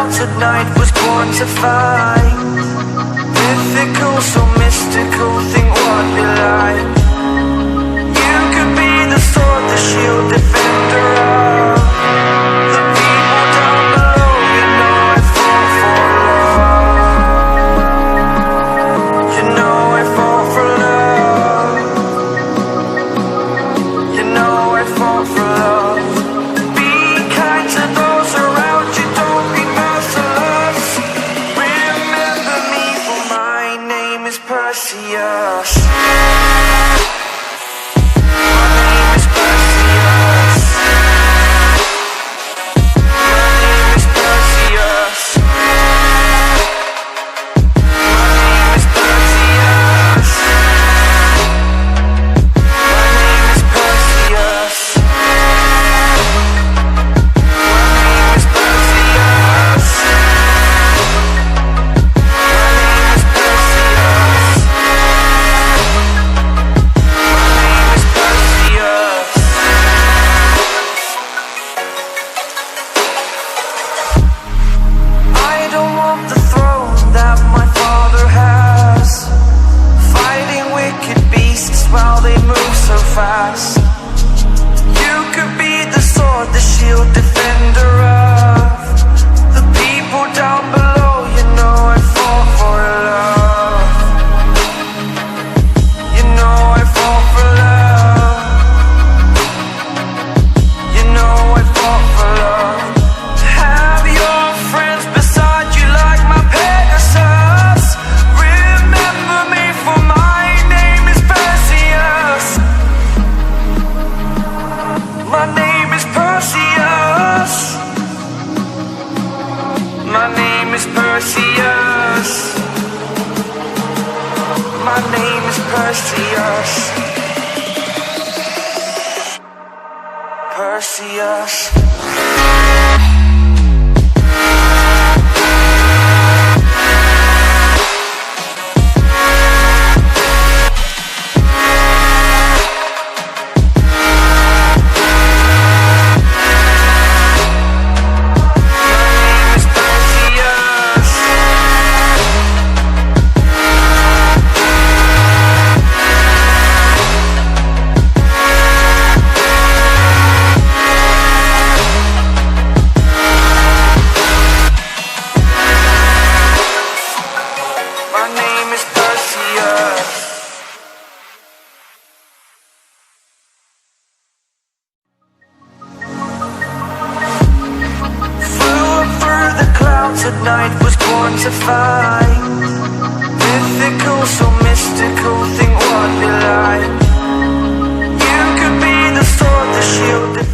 clouds at night was born to find. Mythical, so mystical, think what we like. You could be the sword, the shield, defender of the people down below. You know I fall for love. You know I fall for love. You know I fall for love. Be kind to those around you, don't be merciless. Remember me, for my name is Perseus. While they move so fast, you could be the sword, the shield, defender of the people down below. You know I fall for love. You know I fall for love. You know I fall for love. Have your friends beside you like my Pegasus. Remember me, for my name is Perseus. My name is Perseus. My name is Perseus. My name is Perseus. Perseus. My name is Perseus. Flew up through the clouds at night, was born to find. Mythical, so mystical, think what we like. You could be the sword, the shield.